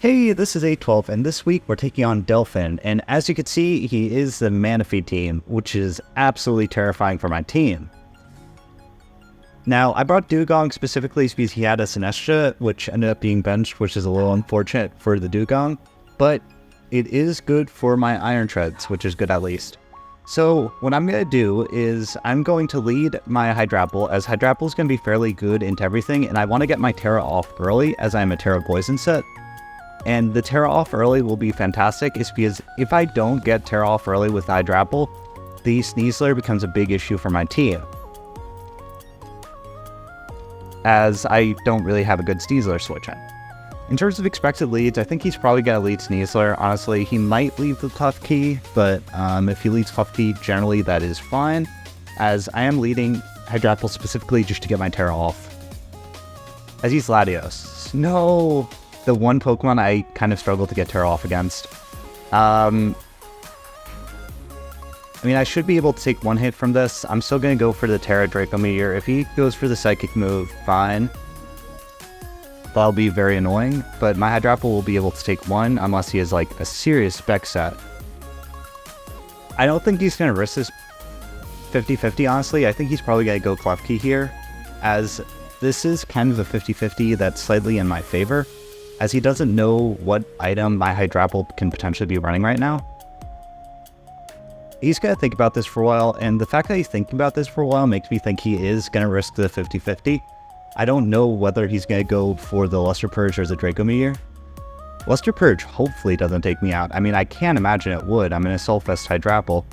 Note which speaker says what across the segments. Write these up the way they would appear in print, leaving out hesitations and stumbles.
Speaker 1: Hey, this is A12, and this week we're taking on Delphin, and as you can see, he is the Manaphy team, which is absolutely terrifying for my team. Now, I brought Dugong specifically because he had a Sinestro, which ended up being benched, which is a little unfortunate for the Dugong, but it is good for my Iron Treads, which is good at least. So, what I'm going to do is, I'm going to lead my Hydrapple, as Hydrapple is going to be fairly good into everything, and I want to get my Terra off early, as I'm a Terra Poison set. And the Terra off early will be fantastic, is because if I don't get Terra off early with Hydrapple, the Sneasler becomes a big issue for my team, as I don't really have a good Sneasler switch in. In terms of expected leads, I think he's probably going to lead Sneasler. Honestly, he might leave the Tough Key, but if he leads Tough Key, generally that is fine, as I am leading Hydrapple specifically just to get my Terra off. As he's Latios. No! The one Pokemon I kind of struggle to get Terra off against. I mean, I should be able to take one hit from this. I'm still going to go for the Terra Draco Meteor. If he goes for the Psychic move, fine. That'll be very annoying, but my Hydrapple will be able to take one unless he has like a serious spec set. I don't think he's going to risk this 50-50, honestly. I think he's probably going to go Klefki here, as this is kind of a 50-50 that's slightly in my favor, as he doesn't know what item my Hydrapple can potentially be running right now. He's going to think about this for a while, and the fact that he's thinking about this for a while makes me think he is going to risk the 50-50. I don't know whether he's going to go for the Luster Purge or the Draco Meteor. Luster Purge hopefully doesn't take me out. I mean, I can't imagine it would. I'm in a Soulfest Hydrapple.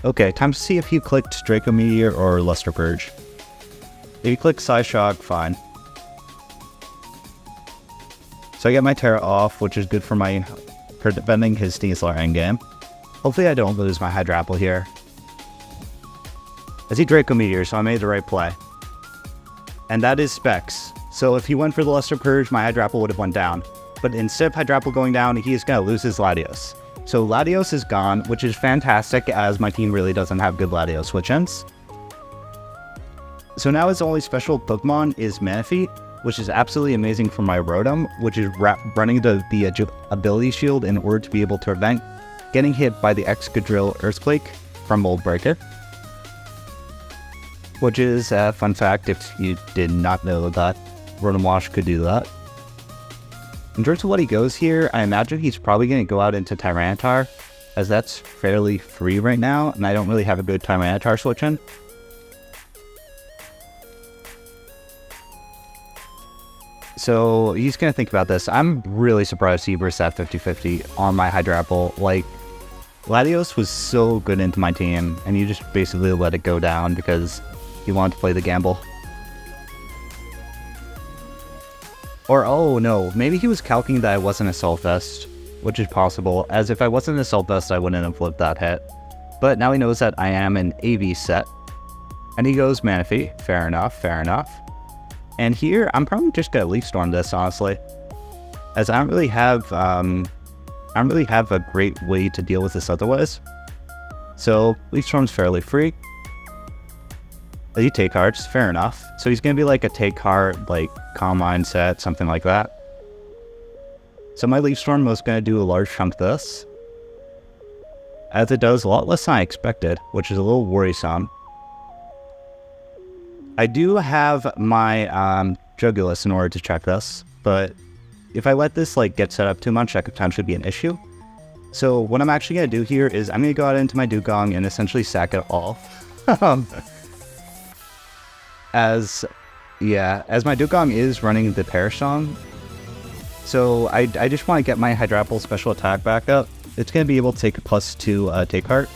Speaker 1: Okay, time to see if he clicked Draco Meteor or Luster Purge. If he clicks Psyshock, fine. So I get my Terra off, which is good for preventing his Sneasler endgame. Hopefully I don't lose my Hydrapple here. As he Draco Meteor, so I made the right play. And that is Specs. So if he went for the Luster Purge, my Hydrapple would have went down. But instead of Hydrapple going down, he is going to lose his Latios. So Latios is gone, which is fantastic, as my team really doesn't have good Latios switch-ins. So now his only special Pokemon is Manaphy, which is absolutely amazing for my Rotom, which is running the ability shield in order to be able to prevent getting hit by the Excadrill Earthquake from Mold Breaker. Which is a fun fact if you did not know that Rotom Wash could do that. In terms of what he goes here, I imagine he's probably going to go out into Tyranitar, as that's fairly free right now, and I don't really have a good Tyranitar switch in. So he's going to think about this. I'm really surprised he burst that 50-50 on my Hydrapple. Like, Latios was so good into my team, and you just basically let it go down because you wanted to play the gamble. Or, oh no, maybe he was calculating that I wasn't a Soulfest, which is possible, as if I wasn't a Soulfest I wouldn't have flipped that hit. But now he knows that I am an AV set. And he goes Manaphy, fair enough, fair enough. And here, I'm probably just gonna Leaf Storm this, honestly, as I don't really have a great way to deal with this otherwise. So Leaf Storm's fairly free. You take hearts, fair enough. So he's gonna be like a take heart, like Calm Mindset, something like that. So my Leaf Storm was gonna do a large chunk of this, as it does a lot less than I expected, which is a little worrisome. I do have my Jugulis in order to check this, but if I let this like get set up too much, that could potentially be an issue. So what I'm actually going to do here is I'm going to go out into my Dugong and essentially sack it off. as my Dugong is running the Parasong, so I just want to get my Hydrapple special attack back up. It's going to be able to take a +2 take heart.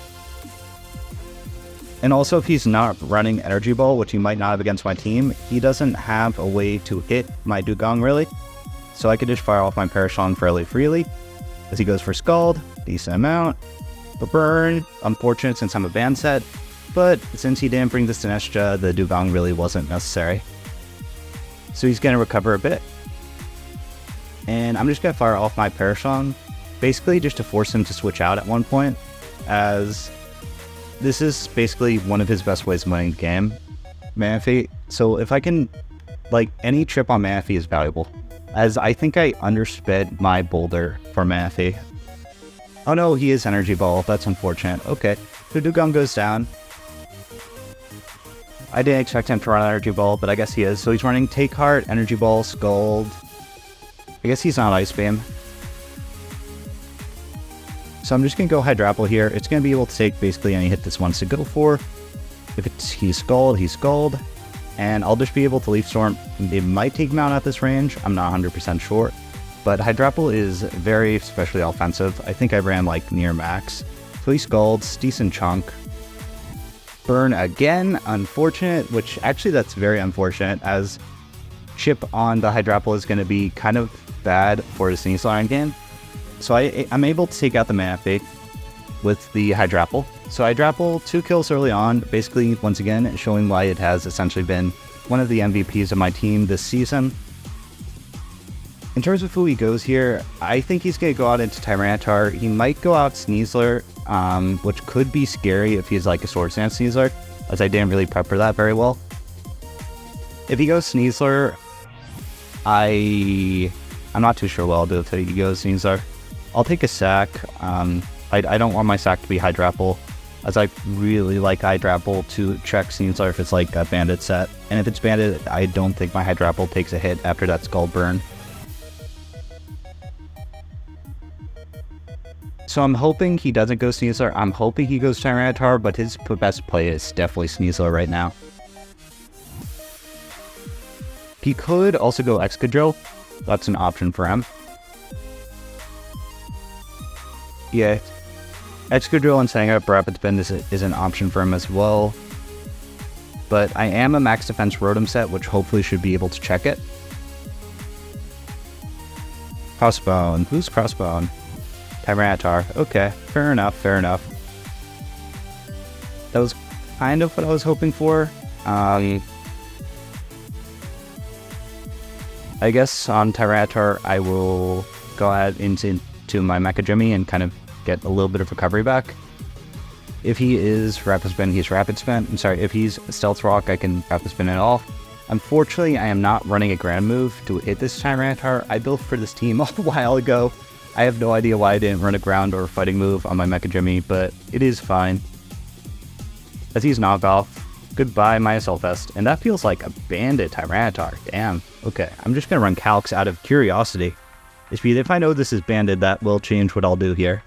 Speaker 1: And also, if he's not running Energy Ball, which he might not have against my team, he doesn't have a way to hit my Dugong, really. So I could just fire off my Parasong fairly freely, as he goes for Scald, decent amount. But Burn, unfortunate since I'm a band set, but since he didn't bring the Sinestro, the Dugong really wasn't necessary. So he's going to recover a bit. And I'm just going to fire off my Parasong, basically just to force him to switch out at one point, as this is basically one of his best ways of winning the game, Manaphy. So if I can Like, any chip on Manaphy is valuable, as I think I underspent my boulder for Manaphy. Oh no, he is Energy Ball. That's unfortunate. Okay, so Dugong goes down. I didn't expect him to run Energy Ball, but I guess he is. So he's running Take Heart, Energy Ball, Scald. I guess he's not Ice Beam. So I'm just going to go Hydrapple here. It's going to be able to take basically any hit this wants to go for. If he's Scald, he's Scald. And I'll just be able to Leaf Storm. It might take him out at this range. I'm not 100% sure. But Hydrapple is very especially offensive. I think I ran like near max. So he Scalds, decent chunk. Burn again, unfortunate, which actually that's very unfortunate, as chip on the Hydrapple is going to be kind of bad for the Sneasel game. So I'm able to take out the Manaphy with the Hydrapple. So Hydrapple, 2 kills early on, basically once again showing why it has essentially been one of the MVPs of my team this season. In terms of who he goes here, I think he's going to go out into Tyranitar. He might go out Sneasler, which could be scary if he's like a Sword Stance Sneasler, as I didn't really prep for that very well. If he goes Sneasler, I'm not too sure what I'll do if he goes Sneasler. I'll take a sack. I don't want my sack to be Hydrapple, as I really like Hydrapple to check Sneasler if it's like a Bandit set. And if it's Bandit, I don't think my Hydrapple takes a hit after that Skull Burn. So I'm hoping he doesn't go Sneasler. I'm hoping he goes Tyranitar, but his best play is definitely Sneasler right now. He could also go Excadrill. That's an option for him. Yeah, Excadrill and setting up Rapid Spin is an option for him as well. But I am a max defense Rotom set, which hopefully should be able to check it. Crossbone. Who's Crossbone? Tyranitar. Okay, fair enough, fair enough. That was kind of what I was hoping for. I guess on Tyranitar, I will go ahead into my Mecha Jimmy and kind of get a little bit of recovery back. If he is Rapid Spin, he's Rapid Spin. I'm sorry, if he's Stealth Rock, I can Rapid Spin it off. Unfortunately, I am not running a Grand Move to hit this Tyranitar. I built for this team a while ago. I have no idea why I didn't run a ground or a fighting move on my Mecha Jimmy, but it is fine. As he's knockoff, goodbye my Assault Vest, and that feels like a Bandit Tyranitar. Damn. Okay, I'm just gonna run Calx out of curiosity. If I know this is Bandit, that will change what I'll do here.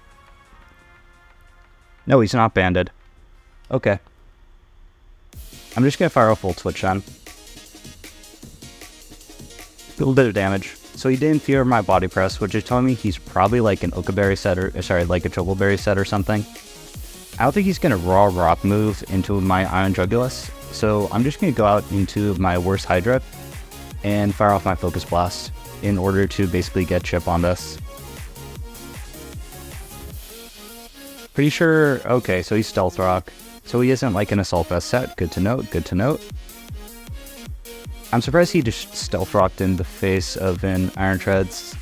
Speaker 1: No, he's not Bandit. Okay. I'm just gonna fire a full Twitch on. A little bit of damage. So he didn't fear my Body Press, which is telling me he's probably like an Okaberry set like a Chocoberry set or something. I don't think he's going to Raw Rock move into my Iron Jugulis, so I'm just going to go out into my worst Hydra and fire off my Focus Blast in order to basically get chip on this. Pretty sure, okay, so he's Stealth Rock, so he isn't like an Assault Vest set. Good to note, good to note. I'm surprised he just Stealth Rocked in the face of an Iron Treads.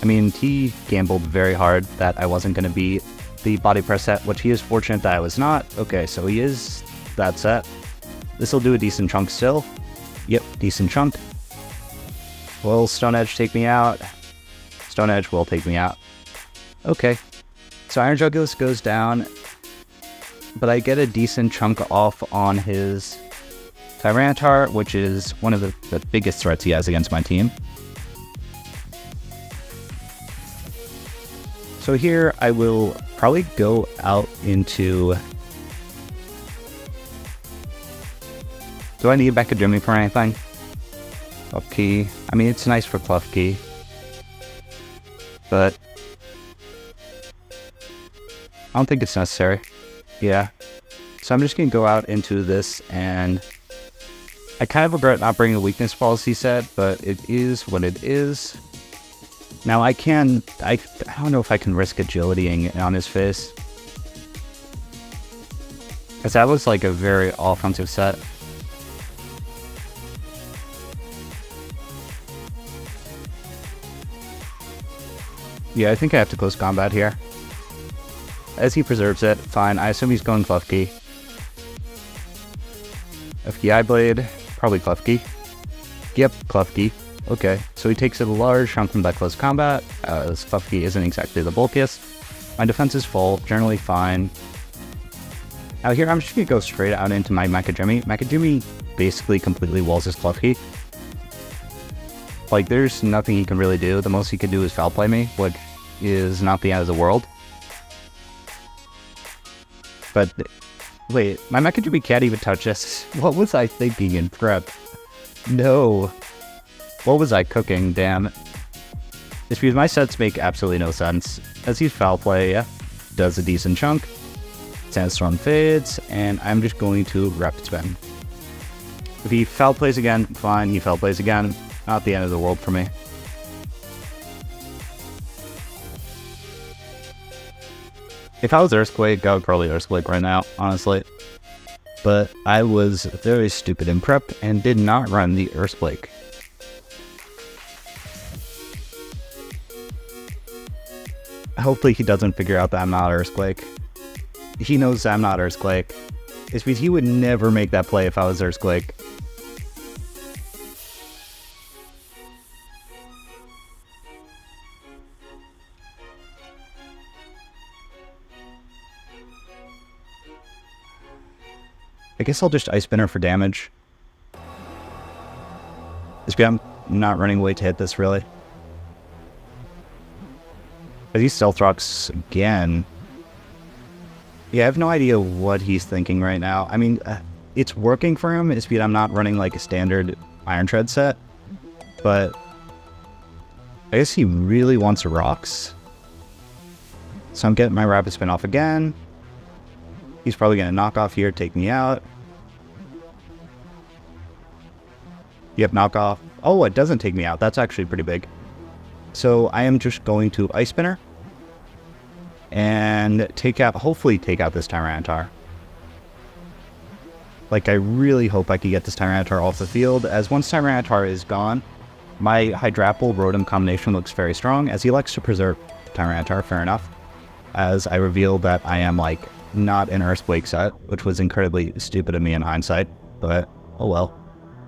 Speaker 1: I mean, he gambled very hard that I wasn't going to be the Body Press set, which he is fortunate that I was not. Okay, so he is that set. This will do a decent chunk still. Yep, decent chunk. Will Stone Edge take me out? Stone Edge will take me out. Okay, so Iron Jugulis goes down, but I get a decent chunk off on his Tyranitar, which is one of the biggest threats he has against my team. So here I will probably go out into... Do I need Mecha Jimmy for anything? Klefki. I mean, it's nice for Klefki, but I don't think it's necessary. Yeah. So I'm just going to go out into this, and I kind of regret not bringing a weakness policy set, but it is what it is. Now I don't know if I can risk agilitying on his face, because that looks like a very offensive set. Yeah, I think I have to close combat here. As he preserves it, fine. I assume he's going Klefki. FGI Blade, probably Klefki. Yep, Klefki. Okay, so he takes a large chunk from that close combat, as Klefki isn't exactly the bulkiest. My defense is full, generally fine. Out here, I'm just gonna go straight out into my Makajimi. Makajimi basically completely walls his Klefki. Like, there's nothing he can really do. The most he can do is foul play me, which is not the end of the world. But, wait, my Makajimi can't even touch this. What was I thinking in prep? No. What was I cooking, damn it. It's because my sets make absolutely no sense. As he's foul play, yeah, does a decent chunk. Sandstorm fades, and I'm just going to rapid spin. If he foul plays again, fine. He foul plays again. Not the end of the world for me. If I was Earthquake, I would probably Earthquake right now, honestly. But I was very stupid in prep and did not run the Earthquake. Hopefully he doesn't figure out that I'm not Earthquake. He knows I'm not Earthquake. It's because he would never make that play if I was Earthquake. I guess I'll just Ice Spinner for damage. It's because I'm not running away to hit this, really. As he Stealth Rocks again. Yeah, I have no idea what he's thinking right now. I mean, it's working for him. It's because I'm not running like a standard Iron Tread set. But I guess he really wants rocks. So I'm getting my Rapid Spin off again. He's probably going to knock off here, take me out. Yep, knock off. Oh, it doesn't take me out. That's actually pretty big. So I am just going to Ice Spinner. And hopefully take out this Tyranitar. Like, I really hope I can get this Tyranitar off the field, as once Tyranitar is gone, my Hydrapple Rotom combination looks very strong, as he likes to preserve Tyranitar, fair enough. As I reveal that I am, like, not an Earthquake set, which was incredibly stupid of me in hindsight, but oh well.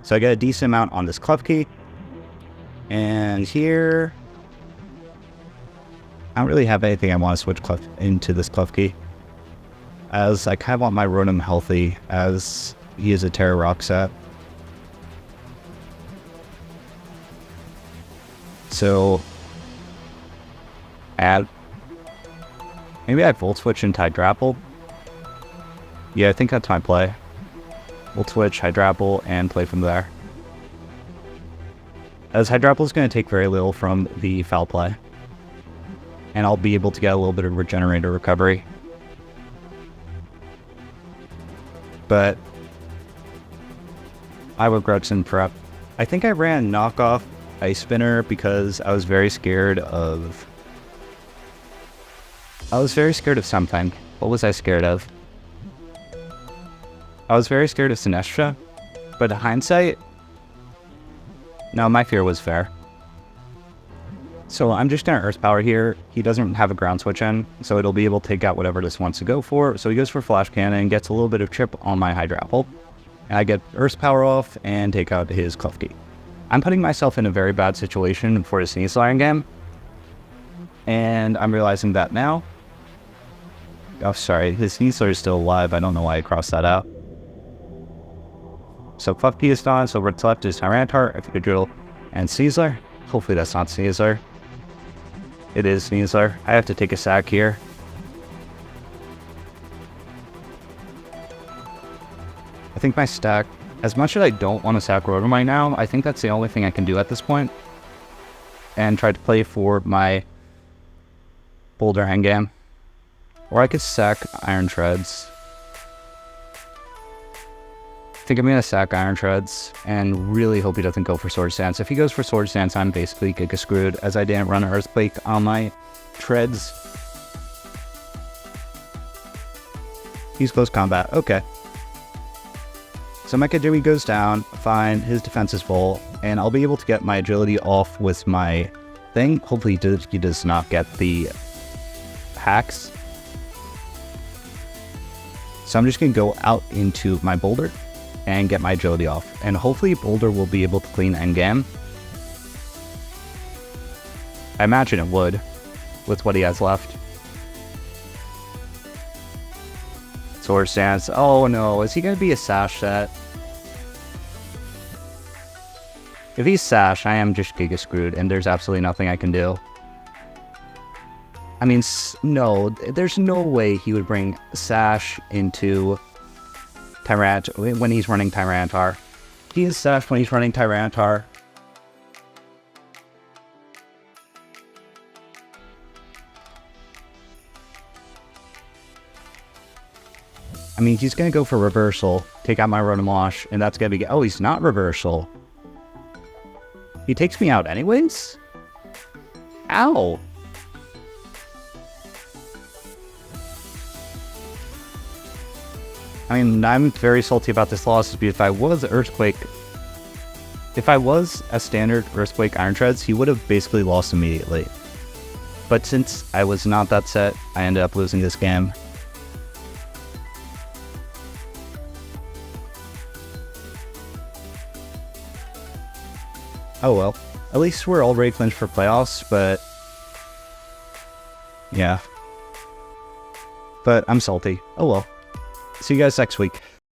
Speaker 1: So I get a decent amount on this Klefki. And here, I don't really have anything I want to switch into this Klefki, as I kind of want my Rotom healthy, as he is a Terra Rock set. So, maybe I Volt Switch into Hydrapple. Yeah, I think that's my play. Volt Switch, Hydrapple, and play from there. As Hydrapple is going to take very little from the foul play. And I'll be able to get a little bit of Regenerator recovery. But I regret in prep. I think I ran knockoff Ice Spinner because I was very scared of... something. What was I scared of? I was very scared of Sinestro, but in hindsight, no, my fear was fair. So I'm just going to Earth Power here. He doesn't have a Ground Switch in, so it'll be able to take out whatever this wants to go for. So he goes for Flash Cannon, gets a little bit of chip on my Hydrapple. And I get Earth Power off and take out his Klefki. I'm putting myself in a very bad situation for the Sneasel game. And I'm realizing that now. Oh, sorry, his Sneasler is still alive. I don't know why I crossed that out. So Klefki is gone, so what's left is Tyranitar, Excadrill, and Sneasler. Hopefully that's not Sneasler. It is Sneasler. I have to take a sack here. I think my stack, as much as I don't want to sack Rotom right now, I think that's the only thing I can do at this point. And try to play for my Boulder endgame. Or I could sack Iron Treads. I think I'm going to sack Iron Treads and really hope he doesn't go for Swords Dance. If he goes for Swords Dance, I'm basically Giga screwed, as I didn't run an Earthquake on my Treads. He's close combat. Okay. So Makajimi goes down. Fine. His defense is full. And I'll be able to get my agility off with my thing. Hopefully he does not get the hacks. So I'm just going to go out into my Boulder. and get my agility off. And hopefully Boulder will be able to clean endgame. I imagine it would, with what he has left. Swords Dance. Oh no, is he going to be a Sash set? If he's Sash, I am just giga screwed, and there's absolutely nothing I can do. I mean, no, there's no way he would bring Sash into when he's running Tyranitar. He is Sash when he's running Tyranitar. I mean, he's going to go for Reversal, take out my Rotom Wash, and that's going to be... Oh, he's not Reversal. He takes me out anyways? Ow! I mean, I'm very salty about this loss, because if I was Earthquake... If I was a standard Earthquake Iron Treads, he would have basically lost immediately. But since I was not that set, I ended up losing this game. Oh well. At least we're already clinched for playoffs, but... yeah. But I'm salty. Oh well. See you guys next week.